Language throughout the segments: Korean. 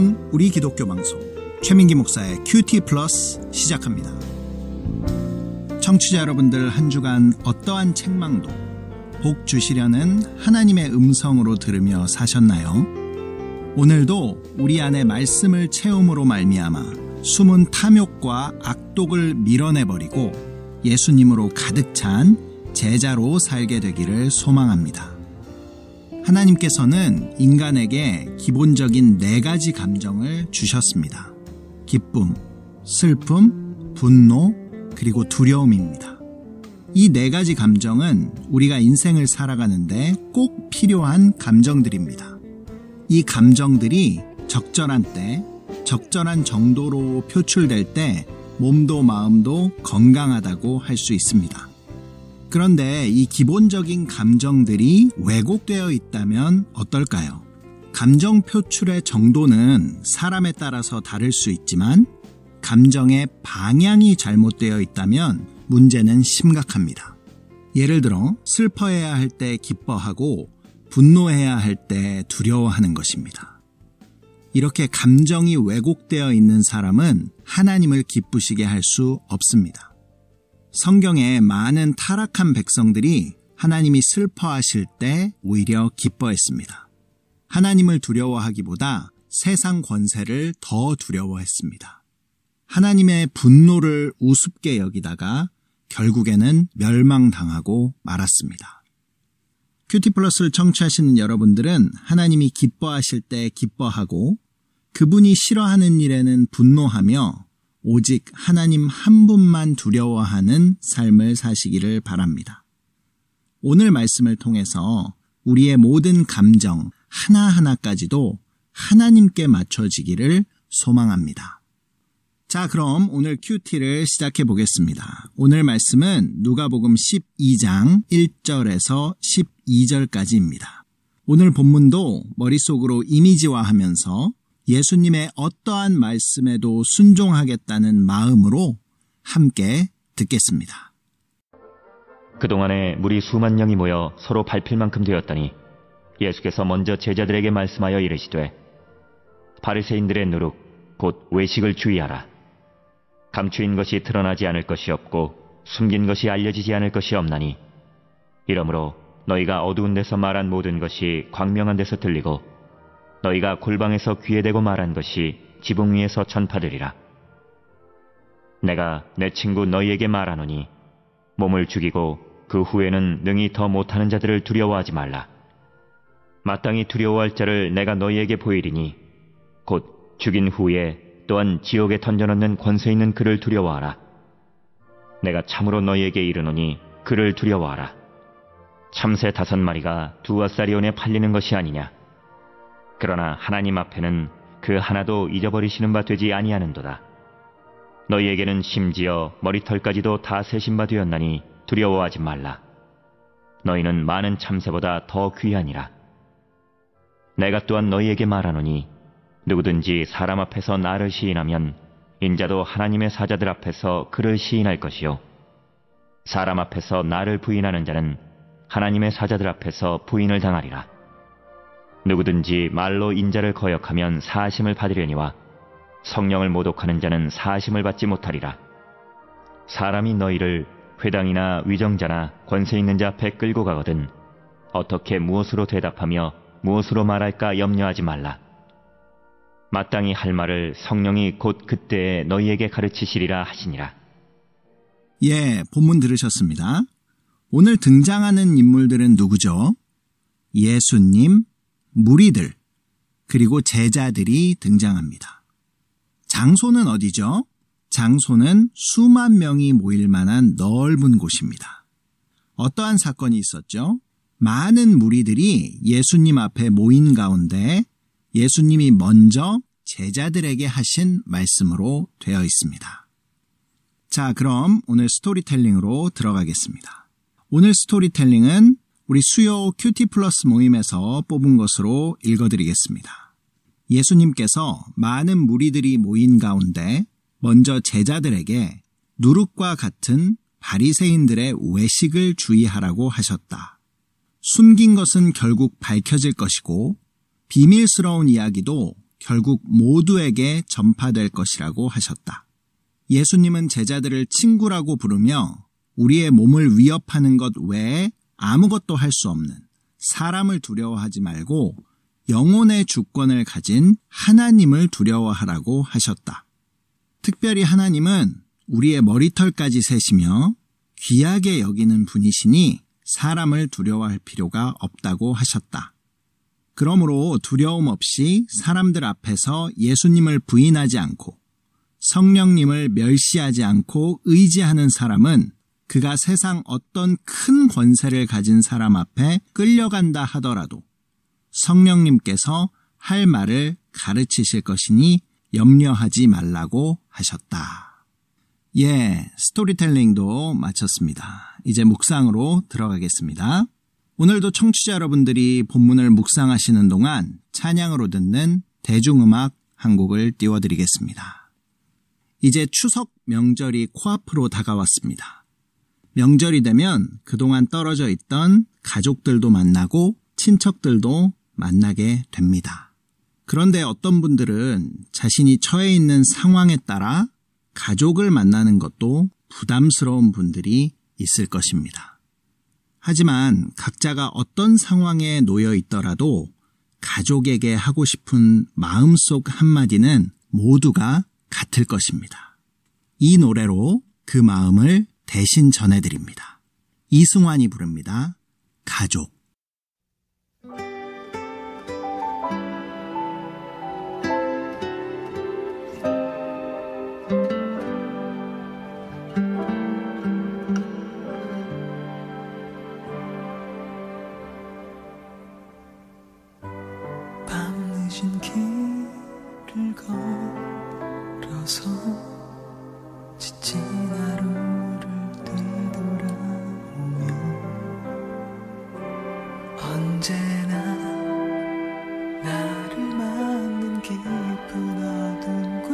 방송, 우리 기독교 방송 최민기 목사의 큐티 플러스 시작합니다. 청취자 여러분들, 한 주간 어떠한 책망도 복 주시려는 하나님의 음성으로 들으며 사셨나요? 오늘도 우리 안에 말씀을 채움으로 말미암아 숨은 탐욕과 악독을 밀어내버리고 예수님으로 가득 찬 제자로 살게 되기를 소망합니다. 하나님께서는 인간에게 기본적인 4가지 감정을 주셨습니다. 기쁨, 슬픔, 분노, 그리고 두려움입니다. 이 4가지 감정은 우리가 인생을 살아가는데 꼭 필요한 감정들입니다. 이 감정들이 적절한 때, 적절한 정도로 표출될 때 몸도 마음도 건강하다고 할 수 있습니다. 그런데 이 기본적인 감정들이 왜곡되어 있다면 어떨까요? 감정 표출의 정도는 사람에 따라서 다를 수 있지만 감정의 방향이 잘못되어 있다면 문제는 심각합니다. 예를 들어 슬퍼해야 할 때 기뻐하고 분노해야 할 때 두려워하는 것입니다. 이렇게 감정이 왜곡되어 있는 사람은 하나님을 기쁘시게 할 수 없습니다. 성경에 많은 타락한 백성들이 하나님이 슬퍼하실 때 오히려 기뻐했습니다. 하나님을 두려워하기보다 세상 권세를 더 두려워했습니다. 하나님의 분노를 우습게 여기다가 결국에는 멸망당하고 말았습니다. 큐티플러스를 청취하시는 여러분들은 하나님이 기뻐하실 때 기뻐하고 그분이 싫어하는 일에는 분노하며 오직 하나님 한 분만 두려워하는 삶을 사시기를 바랍니다. 오늘 말씀을 통해서 우리의 모든 감정 하나하나까지도 하나님께 맞춰지기를 소망합니다. 자, 그럼 오늘 큐티를 시작해 보겠습니다. 오늘 말씀은 누가복음 12장 1절에서 12절까지입니다. 오늘 본문도 머릿속으로 이미지화하면서 예수님의 어떠한 말씀에도 순종하겠다는 마음으로 함께 듣겠습니다. 그동안에 물이 수만 명이 모여 서로 밟힐 만큼 되었더니 예수께서 먼저 제자들에게 말씀하여 이르시되 바리새인들의 누룩 곧 외식을 주의하라. 감추인 것이 드러나지 않을 것이 없고 숨긴 것이 알려지지 않을 것이 없나니 이러므로 너희가 어두운 데서 말한 모든 것이 광명한 데서 들리고 너희가 골방에서 귀에 대고 말한 것이 지붕 위에서 전파되리라. 내가 내 친구 너희에게 말하노니 몸을 죽이고 그 후에는 능히 더 못하는 자들을 두려워하지 말라. 마땅히 두려워할 자를 내가 너희에게 보이리니 곧 죽인 후에 또한 지옥에 던져넣는 권세 있는 그를 두려워하라. 내가 참으로 너희에게 이르노니 그를 두려워하라. 참새 5마리가 2앗사리온에 팔리는 것이 아니냐. 그러나 하나님 앞에는 그 하나도 잊어버리시는 바 되지 아니하는도다. 너희에게는 심지어 머리털까지도 다 세신 바 되었나니 두려워하지 말라. 너희는 많은 참새보다 더 귀하니라. 내가 또한 너희에게 말하노니 누구든지 사람 앞에서 나를 시인하면 인자도 하나님의 사자들 앞에서 그를 시인할 것이요 사람 앞에서 나를 부인하는 자는 하나님의 사자들 앞에서 부인을 당하리라. 누구든지 말로 인자를 거역하면 사하심을 받으려니와 성령을 모독하는 자는 사하심을 받지 못하리라. 사람이 너희를 회당이나 위정자나 권세 있는 자 앞에 끌고 가거든 어떻게 무엇으로 대답하며 무엇으로 말할까 염려하지 말라. 마땅히 할 말을 성령이 곧 그때에 너희에게 가르치시리라 하시니라. 예, 본문 들으셨습니다. 오늘 등장하는 인물들은 누구죠? 예수님, 무리들, 그리고 제자들이 등장합니다. 장소는 어디죠? 장소는 수만 명이 모일 만한 넓은 곳입니다. 어떠한 사건이 있었죠? 많은 무리들이 예수님 앞에 모인 가운데 예수님이 먼저 제자들에게 하신 말씀으로 되어 있습니다. 자, 그럼 오늘 스토리텔링으로 들어가겠습니다. 오늘 스토리텔링은 우리 수요 큐티 플러스 모임에서 뽑은 것으로 읽어드리겠습니다. 예수님께서 많은 무리들이 모인 가운데 먼저 제자들에게 누룩과 같은 바리새인들의 외식을 주의하라고 하셨다. 숨긴 것은 결국 밝혀질 것이고 비밀스러운 이야기도 결국 모두에게 전파될 것이라고 하셨다. 예수님은 제자들을 친구라고 부르며 우리의 몸을 위협하는 것 외에 아무것도 할 수 없는 사람을 두려워하지 말고 영혼의 주권을 가진 하나님을 두려워하라고 하셨다. 특별히 하나님은 우리의 머리털까지 세시며 귀하게 여기는 분이시니 사람을 두려워할 필요가 없다고 하셨다. 그러므로 두려움 없이 사람들 앞에서 예수님을 부인하지 않고 성령님을 멸시하지 않고 의지하는 사람은 그가 세상 어떤 큰 권세를 가진 사람 앞에 끌려간다 하더라도 성령님께서 할 말을 가르치실 것이니 염려하지 말라고 하셨다. 스토리텔링도 마쳤습니다. 이제 묵상으로 들어가겠습니다. 오늘도 청취자 여러분들이 본문을 묵상하시는 동안 찬양으로 듣는 대중음악 한 곡을 띄워드리겠습니다. 이제 추석 명절이 코앞으로 다가왔습니다. 명절이 되면 그동안 떨어져 있던 가족들도 만나고 친척들도 만나게 됩니다. 그런데 어떤 분들은 자신이 처해 있는 상황에 따라 가족을 만나는 것도 부담스러운 분들이 있을 것입니다. 하지만 각자가 어떤 상황에 놓여 있더라도 가족에게 하고 싶은 마음속 한마디는 모두가 같을 것입니다. 이 노래로 그 마음을 대신 전해드립니다. 이승환이 부릅니다. 가족. 밤늦은 길을 걸어서 지친 하루를 되돌아오며 언제나 나를 막는 깊은 어둠과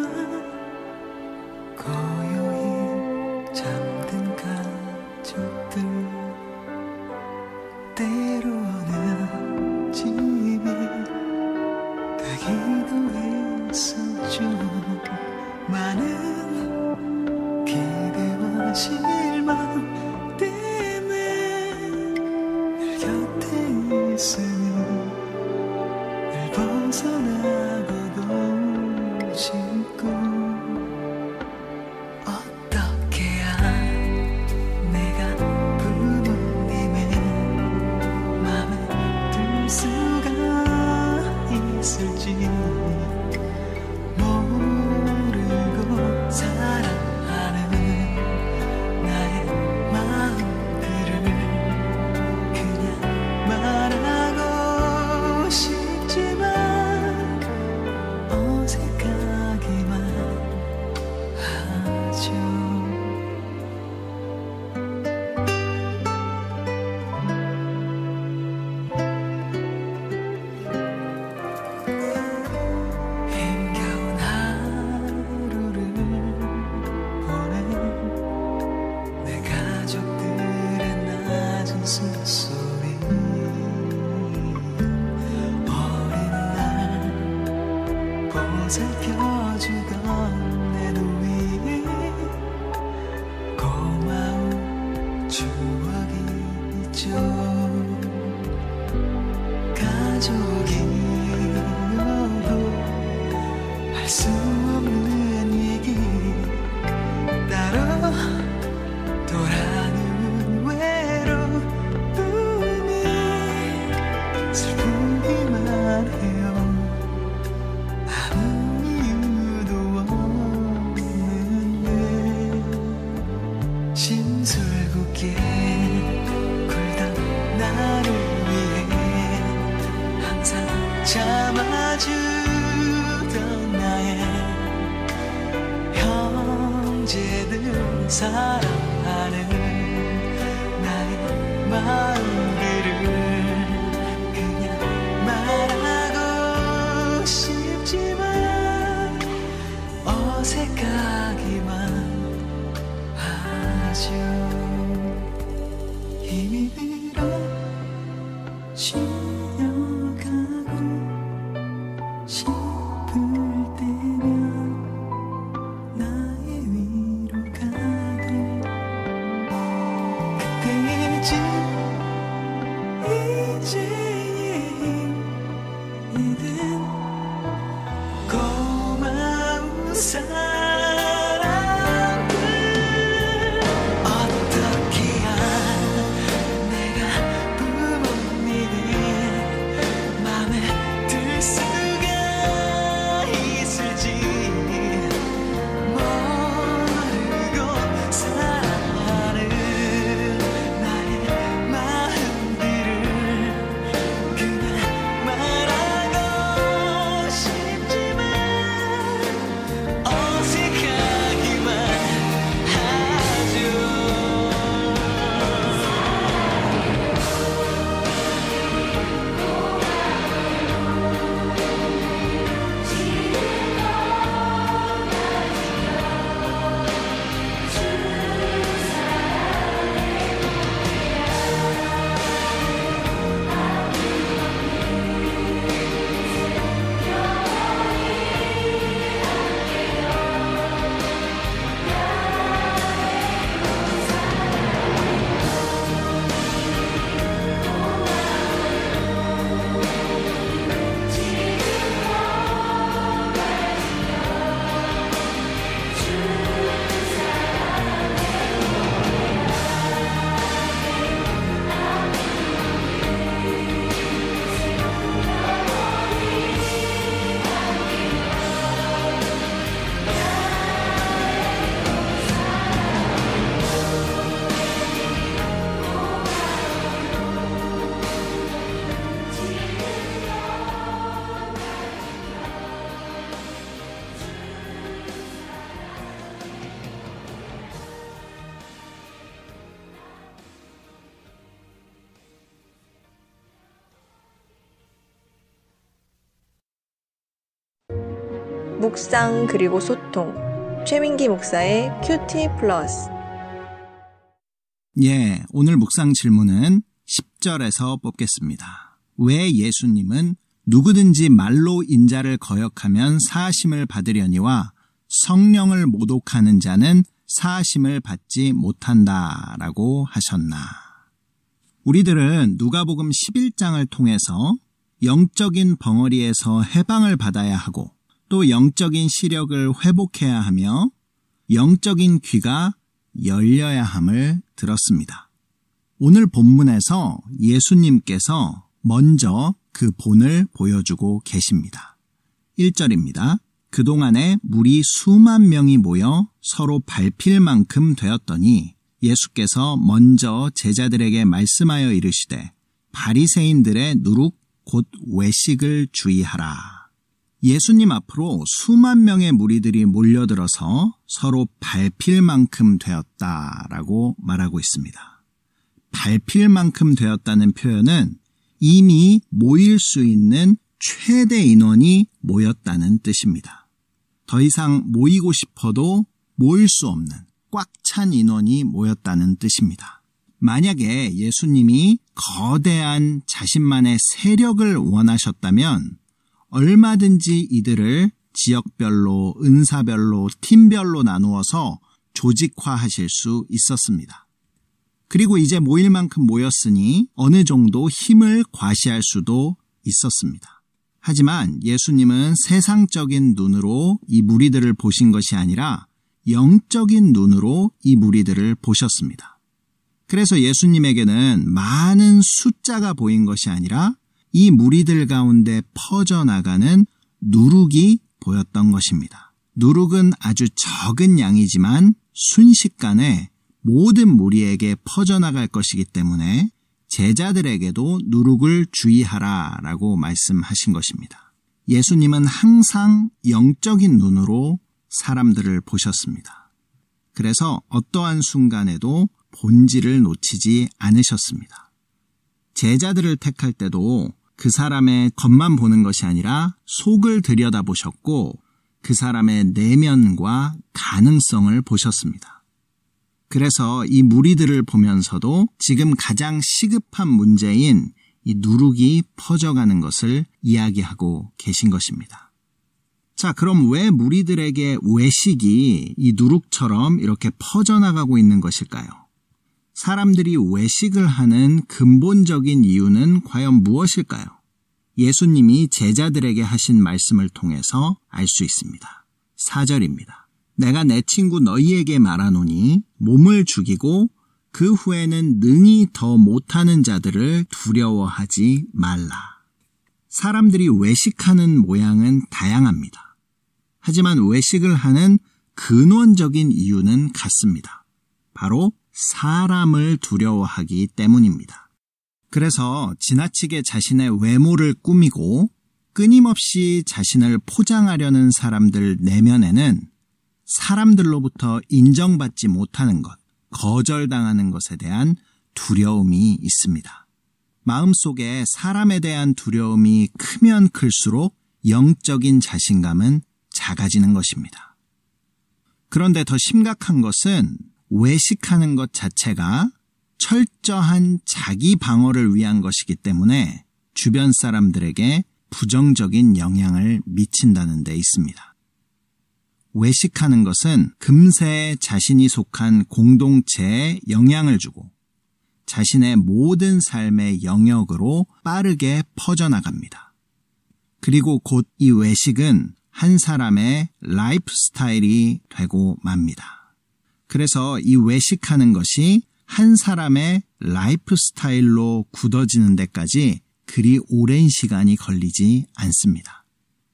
고요히 잠든 가족들 때로는 집이 되기도 했었죠. 많은 기대와 실망 때문에 늘 곁에 있으니 늘 벗어나고도 싶고 어떻게 해야 내가 부모님의 맘에 들 수가 있을지 모르고 사랑하는 나의 마음들을 그냥 말하고 싶지만 어색하기만 하죠. 힘겨운 하루를 보낸 내 가족들의 낮은 숨소리 어린 날 보살펴주던 내 누이 고마운 추억이 있죠. 가족이어도 할 수 없는 얘기 따로 돌아는 외로움이 슬프기만 해요. 아무 이유도 없는데 심술궂게 굴던 나를 위해 항상 참아주던 나의 형제들 사랑하는 나의 마음들을 그냥 말하고 싶지만 어색하기만 하죠. 힘이 들어 쉬어가고 싶은 묵상 그리고 소통. 최민기 목사의 큐티 플러스. 예, 오늘 묵상 질문은 10절에서 뽑겠습니다. 왜 예수님은 누구든지 말로 인자를 거역하면 사하심을 받으려니와 성령을 모독하는 자는 사하심을 받지 못한다라고 하셨나? 우리들은 누가복음 11장을 통해서 영적인 벙어리에서 해방을 받아야 하고 또 영적인 시력을 회복해야 하며 영적인 귀가 열려야 함을 들었습니다. 오늘 본문에서 예수님께서 먼저 그 본을 보여주고 계십니다. 1절입니다. 그동안에 물이 수만 명이 모여 서로 밟힐 만큼 되었더니 예수께서 먼저 제자들에게 말씀하여 이르시되 바리새인들의 누룩 곧 외식을 주의하라. 예수님 앞으로 수만 명의 무리들이 몰려들어서 서로 밟힐 만큼 되었다라고 말하고 있습니다. 밟힐 만큼 되었다는 표현은 이미 모일 수 있는 최대 인원이 모였다는 뜻입니다. 더 이상 모이고 싶어도 모일 수 없는 꽉 찬 인원이 모였다는 뜻입니다. 만약에 예수님이 거대한 자신만의 세력을 원하셨다면 얼마든지 이들을 지역별로, 은사별로, 팀별로 나누어서 조직화하실 수 있었습니다. 그리고 이제 모일 만큼 모였으니 어느 정도 힘을 과시할 수도 있었습니다. 하지만 예수님은 세상적인 눈으로 이 무리들을 보신 것이 아니라 영적인 눈으로 이 무리들을 보셨습니다. 그래서 예수님에게는 많은 숫자가 보인 것이 아니라 이 무리들 가운데 퍼져나가는 누룩이 보였던 것입니다. 누룩은 아주 적은 양이지만 순식간에 모든 무리에게 퍼져나갈 것이기 때문에 제자들에게도 누룩을 주의하라라고 말씀하신 것입니다. 예수님은 항상 영적인 눈으로 사람들을 보셨습니다. 그래서 어떠한 순간에도 본질을 놓치지 않으셨습니다. 제자들을 택할 때도 그 사람의 겉만 보는 것이 아니라 속을 들여다보셨고 그 사람의 내면과 가능성을 보셨습니다. 그래서 이 무리들을 보면서도 지금 가장 시급한 문제인 이 누룩이 퍼져가는 것을 이야기하고 계신 것입니다. 자, 그럼 왜 무리들에게 외식이 이 누룩처럼 이렇게 퍼져나가고 있는 것일까요? 사람들이 외식을 하는 근본적인 이유는 과연 무엇일까요? 예수님이 제자들에게 하신 말씀을 통해서 알 수 있습니다. 4절입니다. 내가 내 친구 너희에게 말하노니 몸을 죽이고 그 후에는 능히 더 못하는 자들을 두려워하지 말라. 사람들이 외식하는 모양은 다양합니다. 하지만 외식을 하는 근원적인 이유는 같습니다. 바로 사람을 두려워하기 때문입니다. 그래서 지나치게 자신의 외모를 꾸미고 끊임없이 자신을 포장하려는 사람들 내면에는 사람들로부터 인정받지 못하는 것, 거절당하는 것에 대한 두려움이 있습니다. 마음속에 사람에 대한 두려움이 크면 클수록 영적인 자신감은 작아지는 것입니다. 그런데 더 심각한 것은 외식하는 것 자체가 철저한 자기 방어를 위한 것이기 때문에 주변 사람들에게 부정적인 영향을 미친다는 데 있습니다. 외식하는 것은 금세 자신이 속한 공동체에 영향을 주고 자신의 모든 삶의 영역으로 빠르게 퍼져나갑니다. 그리고 곧 이 외식은 한 사람의 라이프 스타일이 되고 맙니다. 그래서 이 외식하는 것이 한 사람의 라이프 스타일로 굳어지는 데까지 그리 오랜 시간이 걸리지 않습니다.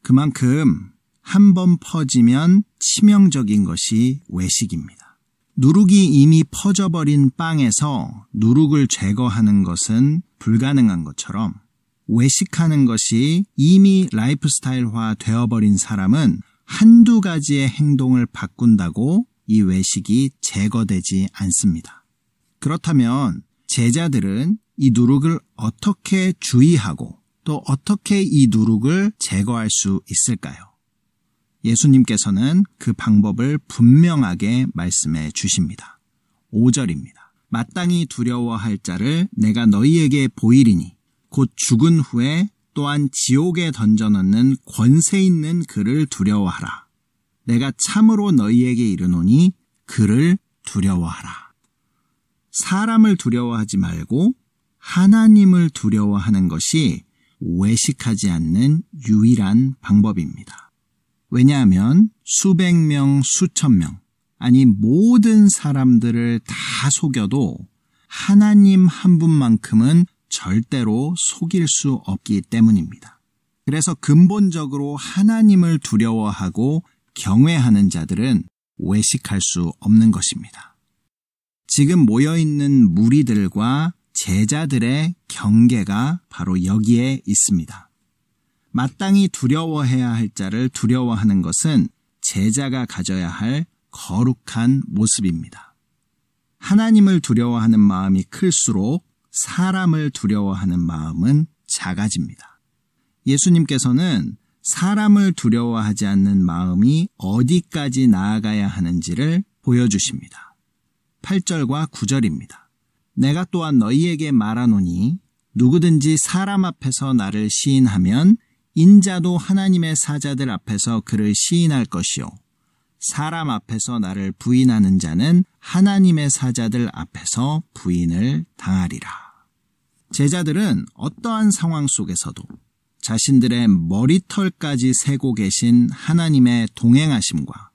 그만큼 한번 퍼지면 치명적인 것이 외식입니다. 누룩이 이미 퍼져버린 빵에서 누룩을 제거하는 것은 불가능한 것처럼 외식하는 것이 이미 라이프 스타일화 되어버린 사람은 한두 가지의 행동을 바꾼다고 이 외식이 제거되지 않습니다. 그렇다면 제자들은 이 누룩을 어떻게 주의하고 또 어떻게 이 누룩을 제거할 수 있을까요? 예수님께서는 그 방법을 분명하게 말씀해 주십니다. 5절입니다. 마땅히 두려워할 자를 내가 너희에게 보이리니 곧 죽은 후에 또한 지옥에 던져넣는 권세 있는 그를 두려워하라. 내가 참으로 너희에게 이르노니 그를 두려워하라. 사람을 두려워하지 말고 하나님을 두려워하는 것이 외식하지 않는 유일한 방법입니다. 왜냐하면 수백 명, 수천 명, 아니 모든 사람들을 다 속여도 하나님 한 분만큼은 절대로 속일 수 없기 때문입니다. 그래서 근본적으로 하나님을 두려워하고 경외하는 자들은 외식할 수 없는 것입니다. 지금 모여있는 무리들과 제자들의 경계가 바로 여기에 있습니다. 마땅히 두려워해야 할 자를 두려워하는 것은 제자가 가져야 할 거룩한 모습입니다. 하나님을 두려워하는 마음이 클수록 사람을 두려워하는 마음은 작아집니다. 예수님께서는 사람을 두려워하지 않는 마음이 어디까지 나아가야 하는지를 보여주십니다. 8절과 9절입니다. 내가 또한 너희에게 말하노니 누구든지 사람 앞에서 나를 시인하면 인자도 하나님의 사자들 앞에서 그를 시인할 것이요. 사람 앞에서 나를 부인하는 자는 하나님의 사자들 앞에서 부인을 당하리라. 제자들은 어떠한 상황 속에서도 자신들의 머리털까지 세고 계신 하나님의 동행하심과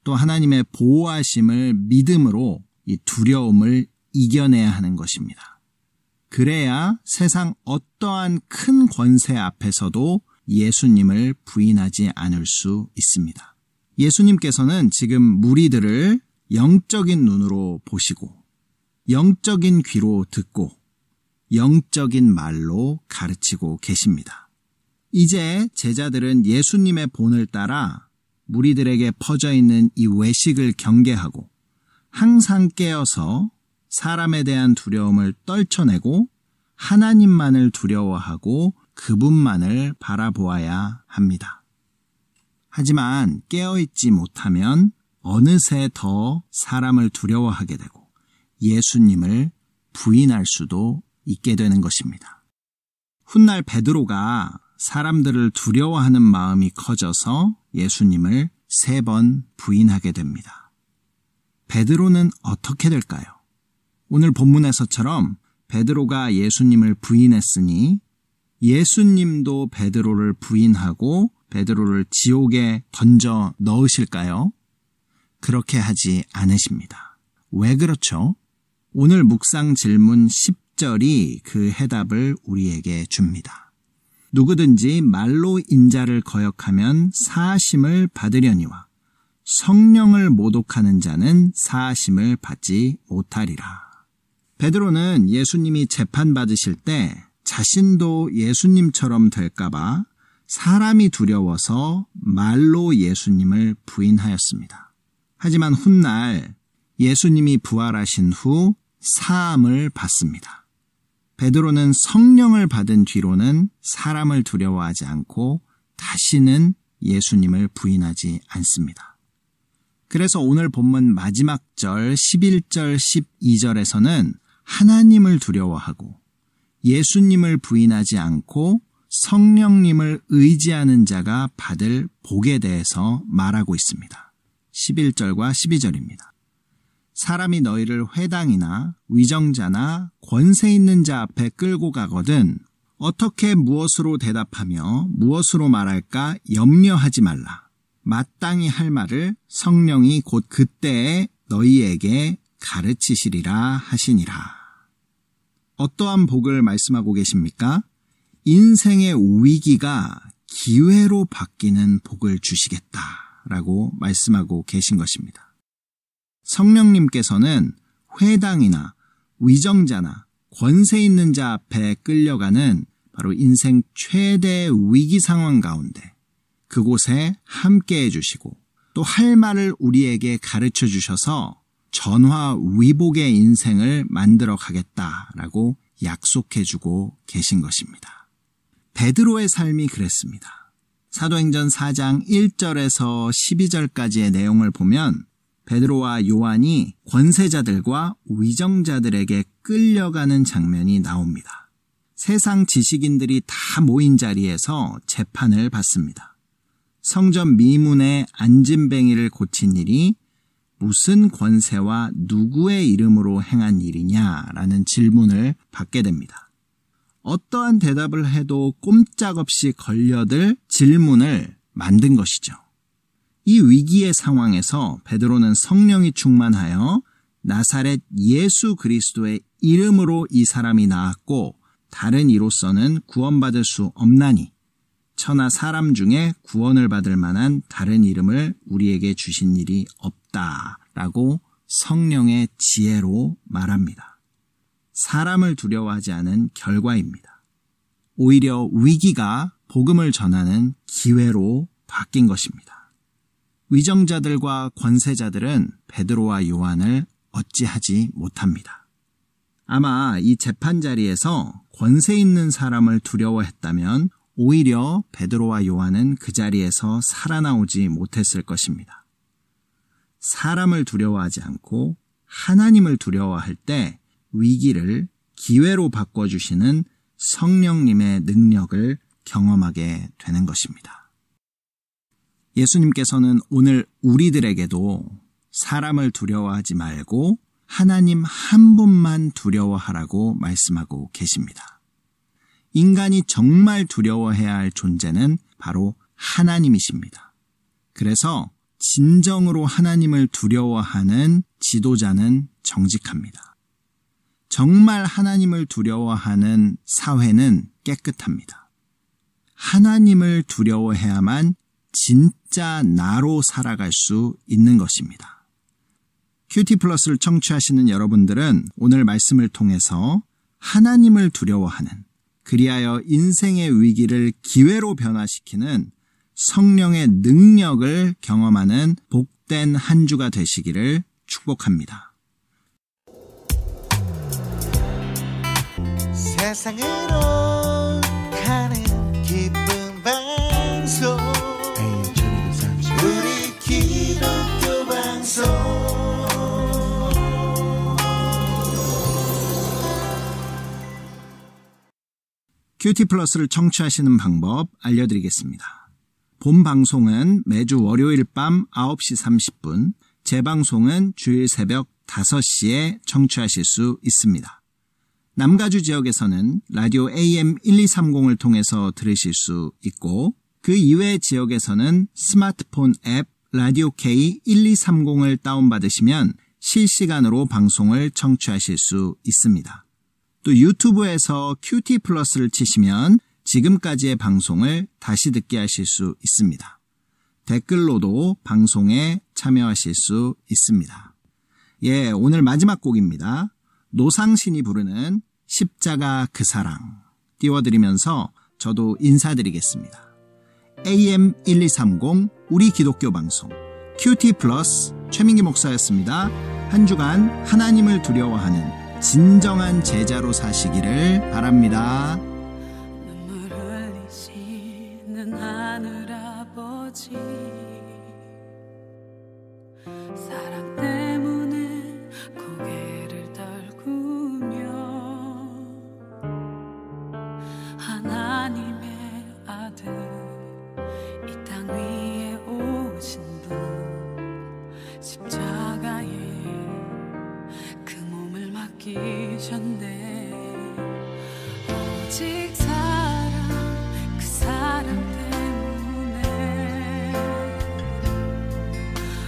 또 하나님의 보호하심을 믿음으로 이 두려움을 이겨내야 하는 것입니다. 그래야 세상 어떠한 큰 권세 앞에서도 예수님을 부인하지 않을 수 있습니다. 예수님께서는 지금 무리들을 영적인 눈으로 보시고 영적인 귀로 듣고 영적인 말로 가르치고 계십니다. 이제 제자들은 예수님의 본을 따라 무리들에게 퍼져 있는 이 외식을 경계하고 항상 깨어서 사람에 대한 두려움을 떨쳐내고 하나님만을 두려워하고 그분만을 바라보아야 합니다. 하지만 깨어있지 못하면 어느새 더 사람을 두려워하게 되고 예수님을 부인할 수도 있게 되는 것입니다. 훗날 베드로가 사람들을 두려워하는 마음이 커져서 예수님을 3번 부인하게 됩니다. 베드로는 어떻게 될까요? 오늘 본문에서처럼 베드로가 예수님을 부인했으니 예수님도 베드로를 부인하고 베드로를 지옥에 던져 넣으실까요? 그렇게 하지 않으십니다. 왜 그렇죠? 오늘 묵상 질문 10절이 그 해답을 우리에게 줍니다. 누구든지 말로 인자를 거역하면 사하심을 받으려니와 성령을 모독하는 자는 사하심을 받지 못하리라. 베드로는 예수님이 재판받으실 때 자신도 예수님처럼 될까봐 사람이 두려워서 말로 예수님을 부인하였습니다. 하지만 훗날 예수님이 부활하신 후 사함을 받습니다. 베드로는 성령을 받은 뒤로는 사람을 두려워하지 않고 다시는 예수님을 부인하지 않습니다. 그래서 오늘 본문 마지막 절 11절 12절에서는 하나님을 두려워하고 예수님을 부인하지 않고 성령님을 의지하는 자가 받을 복에 대해서 말하고 있습니다. 11절과 12절입니다. 사람이 너희를 회당이나 위정자나 권세 있는 자 앞에 끌고 가거든 어떻게 무엇으로 대답하며 무엇으로 말할까 염려하지 말라. 마땅히 할 말을 성령이 곧 그때에 너희에게 가르치시리라 하시니라. 어떠한 복을 말씀하고 계십니까? 인생의 위기가 기회로 바뀌는 복을 주시겠다라고 말씀하고 계신 것입니다. 성령님께서는 회당이나 위정자나 권세 있는 자 앞에 끌려가는 바로 인생 최대 위기 상황 가운데 그곳에 함께해 주시고 또 할 말을 우리에게 가르쳐 주셔서 전화위복의 인생을 만들어 가겠다라고 약속해 주고 계신 것입니다. 베드로의 삶이 그랬습니다. 사도행전 4장 1절에서 12절까지의 내용을 보면 베드로와 요한이 권세자들과 위정자들에게 끌려가는 장면이 나옵니다. 세상 지식인들이 다 모인 자리에서 재판을 받습니다. 성전 미문의 안진뱅이를 고친 일이 무슨 권세와 누구의 이름으로 행한 일이냐라는 질문을 받게 됩니다. 어떠한 대답을 해도 꼼짝없이 걸려들 질문을 만든 것이죠. 이 위기의 상황에서 베드로는 성령이 충만하여 나사렛 예수 그리스도의 이름으로 이 사람이 나았고 다른 이로서는 구원받을 수 없나니 천하 사람 중에 구원을 받을 만한 다른 이름을 우리에게 주신 일이 없다라고 성령의 지혜로 말합니다. 사람을 두려워하지 않은 결과입니다. 오히려 위기가 복음을 전하는 기회로 바뀐 것입니다. 위정자들과 권세자들은 베드로와 요한을 어찌하지 못합니다. 아마 이 재판 자리에서 권세 있는 사람을 두려워했다면 오히려 베드로와 요한은 그 자리에서 살아나오지 못했을 것입니다. 사람을 두려워하지 않고 하나님을 두려워할 때 위기를 기회로 바꿔주시는 성령님의 능력을 경험하게 되는 것입니다. 예수님께서는 오늘 우리들에게도 사람을 두려워하지 말고 하나님 한 분만 두려워하라고 말씀하고 계십니다. 인간이 정말 두려워해야 할 존재는 바로 하나님이십니다. 그래서 진정으로 하나님을 두려워하는 지도자는 정직합니다. 정말 하나님을 두려워하는 사회는 깨끗합니다. 하나님을 두려워해야만 진짜 나로 살아갈 수 있는 것입니다. 큐티 플러스를 청취하시는 여러분들은 오늘 말씀을 통해서 하나님을 두려워하는, 그리하여 인생의 위기를 기회로 변화시키는 성령의 능력을 경험하는 복된 한 주가 되시기를 축복합니다. 세상으로 가는 기쁜 방송 우리 기독교 방송 큐티 플러스를 청취하시는 방법 알려드리겠습니다. 본 방송은 매주 월요일 밤 9시 30분, 재방송은 주일 새벽 5시에 청취하실 수 있습니다. 남가주 지역에서는 라디오 AM 1230을 통해서 들으실 수 있고 그 이외의 지역에서는 스마트폰 앱 라디오 K 1230을 다운받으시면 실시간으로 방송을 청취하실 수 있습니다. 또 유튜브에서 큐티 플러스를 치시면 지금까지의 방송을 다시 듣게 하실 수 있습니다. 댓글로도 방송에 참여하실 수 있습니다. 오늘 마지막 곡입니다. 노상신이 부르는 십자가 그 사랑 띄워드리면서 저도 인사드리겠습니다. AM 1230 우리 기독교 방송 큐티 플러스 최민기 목사였습니다. 한 주간 하나님을 두려워하는 진정한 제자로 사시기를 바랍니다. 눈물 흘리시는 하늘아버지 사랑 때문에 고개를 떨구며 하나님의 아들 이 땅 위에 오신 분 십자가에 그 몸을 맡기셨네. 오직 사랑 그 사랑 때문에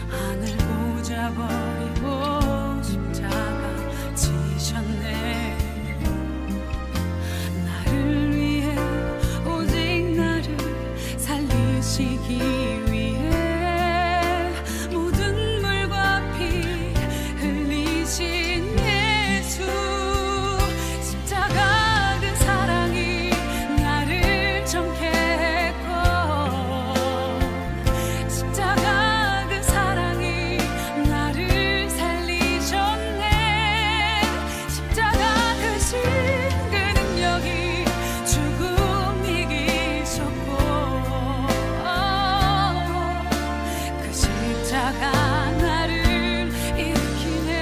하늘 보자 버리고 십자가 지셨네. 나를 위해 오직 나를 살리시기 위해 모든 물과 피 흘리신 예수 십자가 나를 일으키네.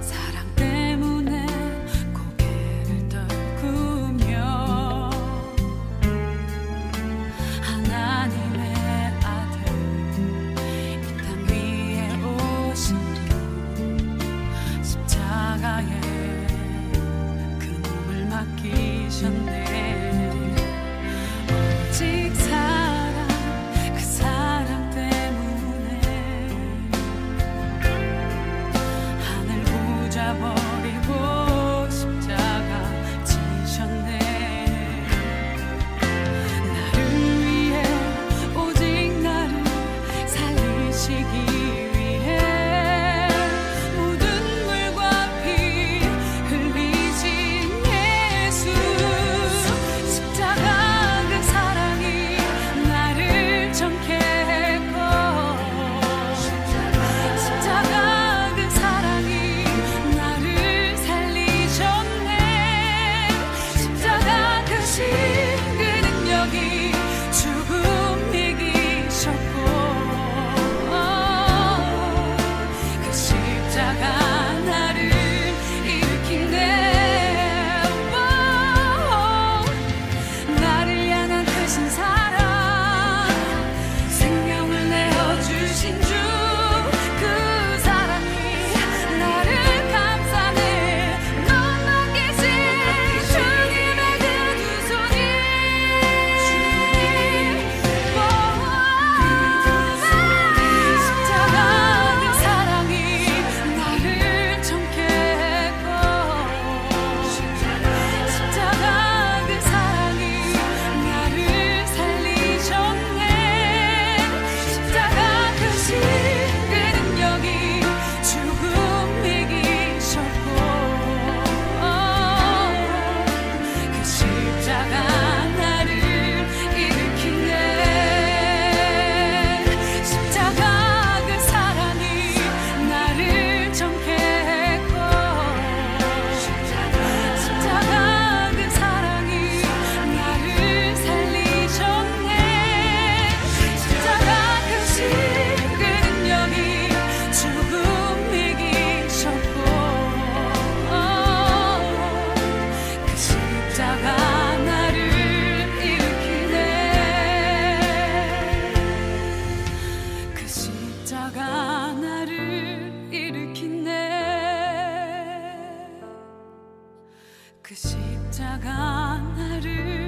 사랑 때문에 고개를 떨구며 하나님의 아들 이 땅 위에 오신 분 십자가에 그 몸을 맡기셨네. 오직 사랑 그 사랑 때문에 하늘 보자버리고 십자가 지셨네. 나를 위해 오직 나를 살리시기 위해 모든 물과 피 흘리신 예수. 십자가 그 사랑이 나를 정케 했고 십자가 그 사랑이 나를 살리셨네. 십자가 크신 그 능력이 죽음 이기셨고 그 십자가 나를 일으키네. 나를 향한 크신 사랑 생명을 내어주신 주 그 사랑이 나를 감싸네. 넌 맡기신 주님의 그 두 손이 십자가 그 사랑이 나를 정케 했고 십자가 그 사랑이 나를 살리셨네. 십자가 크신 그 능력이 죽음 이기셨고 그 십자가 나를 일으키네. 십자가 그 사랑이 나를 정케 했고 십자가 그 사랑이 나를 살리셨네. 십자가 크신 그 능력이 죽음 이기셨고 그 십자가 나를 일으키네. 그 십자가 나를 일으키네. 그 십자가 나를